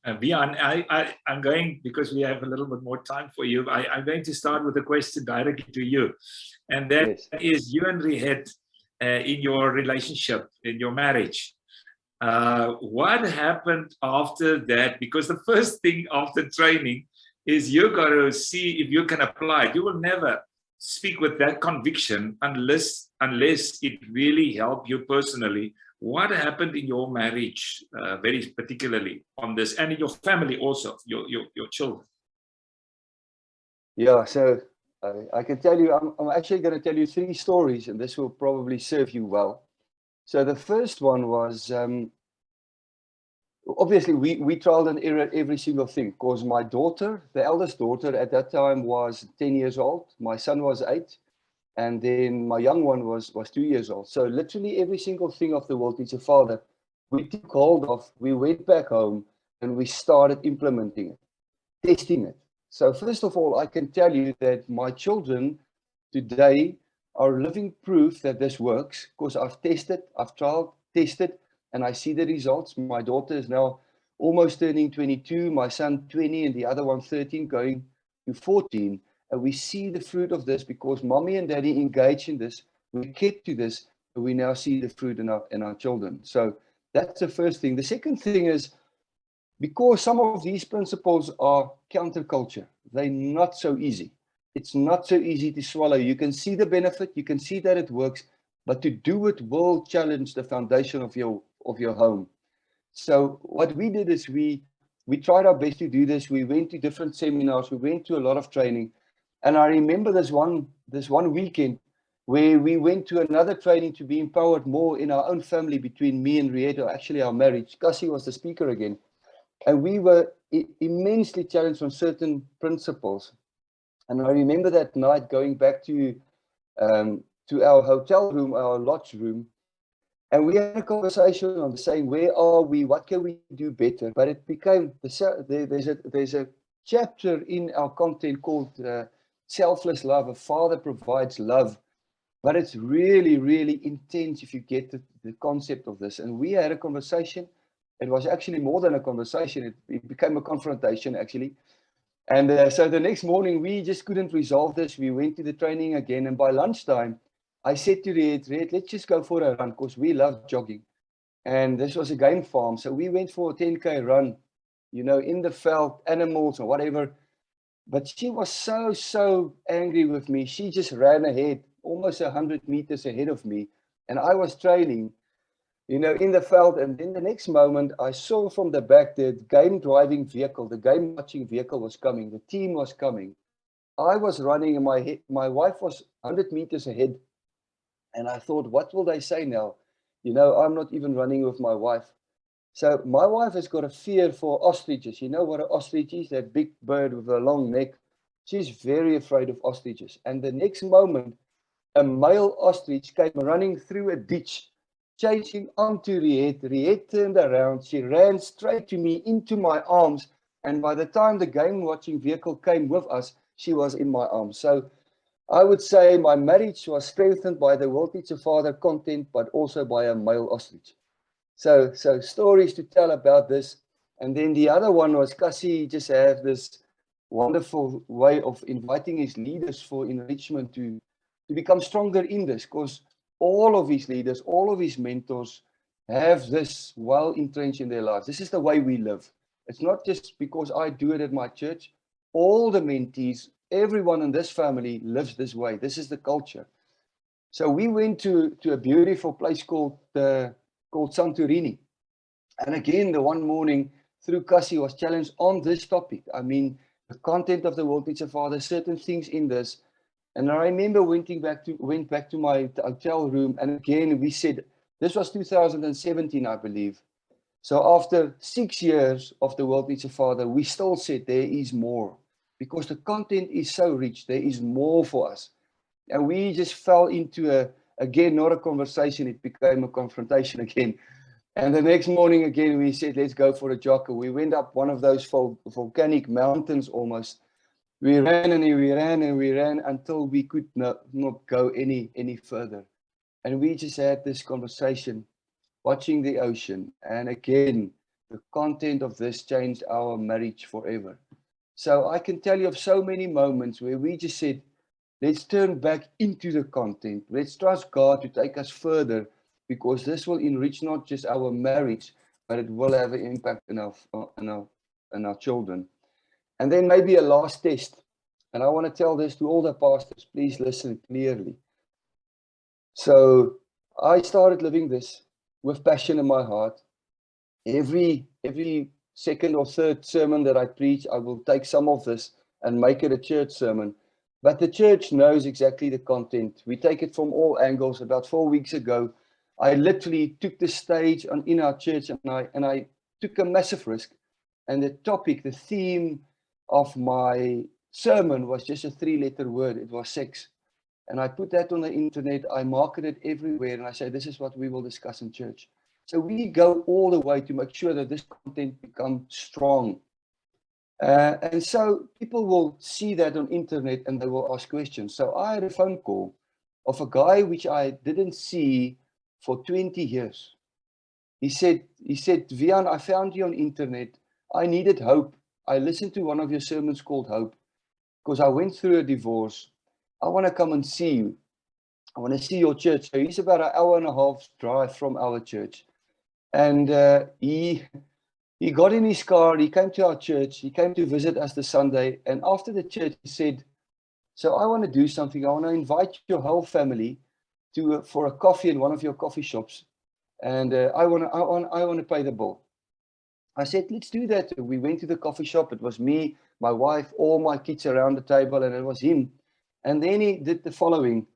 Vian, I'm going, because we have a little bit more time for you, I'm going to start with a question directly to you. And that Yes. is, you and Rihet, in your relationship, in your marriage, what happened after that? Because the first thing after training is you got to see if you can apply it. You will never speak with that conviction unless it really helped you personally. What happened in your marriage, very particularly on this, and in your family also, your children? Yeah, so I can tell you, I'm actually going to tell you 3 stories, and this will probably serve you well. So the first one was, obviously we trialed and errored every single thing, because my daughter, the eldest daughter at that time, was 10 years old. My son was 8. And then my young one was 2 years old. So literally every single thing of the World Teacher Father, we took hold of, we went back home and we started implementing it, testing it. So first of all, I can tell you that my children today are living proof that this works, because I've tested, I've tried, tested, and I see the results. My daughter is now almost turning 22, my son 20, and the other one 13, going to 14. And we see the fruit of this because mommy and daddy engage in this. We kept to this, and we now see the fruit in our children. So that's the first thing. The second thing is, because some of these principles are counterculture, they're not so easy. It's not so easy to swallow. You can see the benefit, you can see that it works, but to do it will challenge the foundation of your home. So what we did is we tried our best to do this. We went to different seminars, we went to a lot of training. And I remember this one weekend where we went to another training to be empowered more in our own family, between me and Rieto, actually our marriage. Cassie was the speaker again. And we were immensely challenged on certain principles. And I remember that night going back to our hotel room, our lodge room, and we had a conversation on saying, where are we? What can we do better? But it became, there's a chapter in our content called Selfless Love. A father provides love. But it's really, really intense if you get the concept of this. And we had a conversation. It was actually more than a conversation. It became a confrontation, actually. And so the next morning, we just couldn't resolve this. We went to the training again. And by lunchtime, I said to Riet, let's just go for a run, because we love jogging. And this was a game farm. So we went for a 10K run, in the veld, animals or whatever. But she was so angry with me. She just ran ahead, almost 100 meters ahead of me. And I was trailing, in the veld. And then the next moment, I saw from the back the game driving vehicle, the game watching vehicle was coming. The team was coming. I was running, and my wife was 100 meters ahead. And I thought, what will they say now? I'm not even running with my wife. So my wife has got a fear for ostriches. You know what an ostrich is? That big bird with a long neck. She's very afraid of ostriches. And the next moment, a male ostrich came running through a ditch, chasing onto Riet. Riet turned around. She ran straight to me, into my arms. And by the time the game watching vehicle came with us, she was in my arms. So I would say my marriage was strengthened by the World Teacher Father content, but also by a male ostrich. So stories to tell about this. And then the other one was Cassie just have this wonderful way of inviting his leaders for enrichment to become stronger in this, because all of his leaders, all of his mentors have this well entrenched in their lives. This is the way we live. It's not just because I do it at my church. All the mentees, everyone in this family lives this way. This is the culture. So we went to a beautiful place called Santorini. And again, the one morning through Cassie was challenged on this topic. I mean, the content of the World Teacher Father, certain things in this. And I remember went back to my hotel room. And again, we said, this was 2017, I believe. So after 6 years of the World Teacher Father, we still said there is more, because the content is so rich. There is more for us. And we just fell into again, not a conversation. It became a confrontation again. And the next morning again, we said, let's go for a jog. We went up one of those volcanic mountains almost. We ran and we ran and we ran until we could not go any further. And we just had this conversation, watching the ocean. And again, the content of this changed our marriage forever. So I can tell you of so many moments where we just said, let's turn back into the content. Let's trust God to take us further, because this will enrich not just our marriage, but it will have an impact on our children. And then maybe a last test. And I want to tell this to all the pastors. Please listen clearly. So I started living this with passion in my heart. Every second or third sermon that I preach, I will take some of this and make it a church sermon. But the church knows exactly the content. We take it from all angles. About 4 weeks ago, I literally took the stage in our church, and I took a massive risk. And the topic, the theme of my sermon was just a 3-letter word. It was sex. And I put that on the internet. I marketed everywhere, and I say, this is what we will discuss in church. So we go all the way to make sure that this content becomes strong. And so people will see that on internet and they will ask questions. So I had a phone call of a guy which I didn't see for 20 years. He said, Vian, I found you on internet. I needed hope. I listened to one of your sermons called Hope, because I went through a divorce. I want to come and see you. I want to see your church. So he's about an hour and a half drive from our church. And he got in his car, he came to our church, he came to visit us the Sunday, and after the church he said, so I want to do something. I want to invite your whole family for a coffee in one of your coffee shops, and I want to pay the bill. I said, let's do that. We went to the coffee shop. It was me, my wife, all my kids around the table, and it was him. And then he did the following.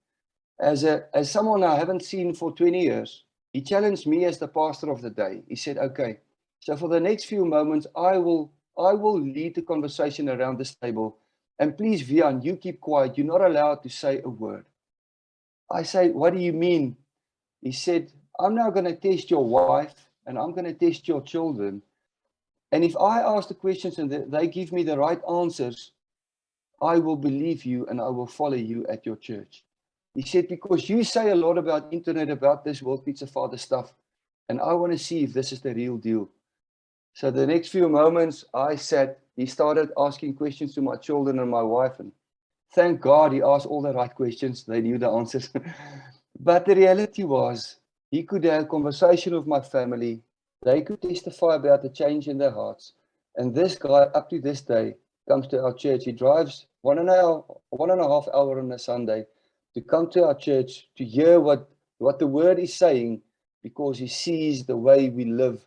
As someone I haven't seen for 20 years, he challenged me as the pastor of the day. He said, okay, so for the next few moments, I will lead the conversation around this table. And please, Vian, you keep quiet. You're not allowed to say a word. I say, what do you mean? He said, I'm now going to test your wife and I'm going to test your children. And if I ask the questions and they give me the right answers, I will believe you and I will follow you at your church. He said, because you say a lot about internet, about this World Pizza Father stuff, and I want to see if this is the real deal. So the next few moments I sat, he started asking questions to my children and my wife, and thank God he asked all the right questions. They knew the answers. But the reality was, he could have a conversation with my family. They could testify about the change in their hearts. And this guy, up to this day, comes to our church. He drives 1.5 hours on a Sunday to come to our church to hear what the word is saying, because he sees the way we live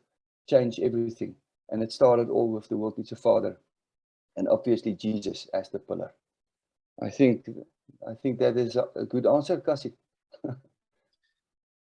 change everything. And it started all with the World Pizza Father, and obviously Jesus as the pillar. I think that is a good answer, Cassie.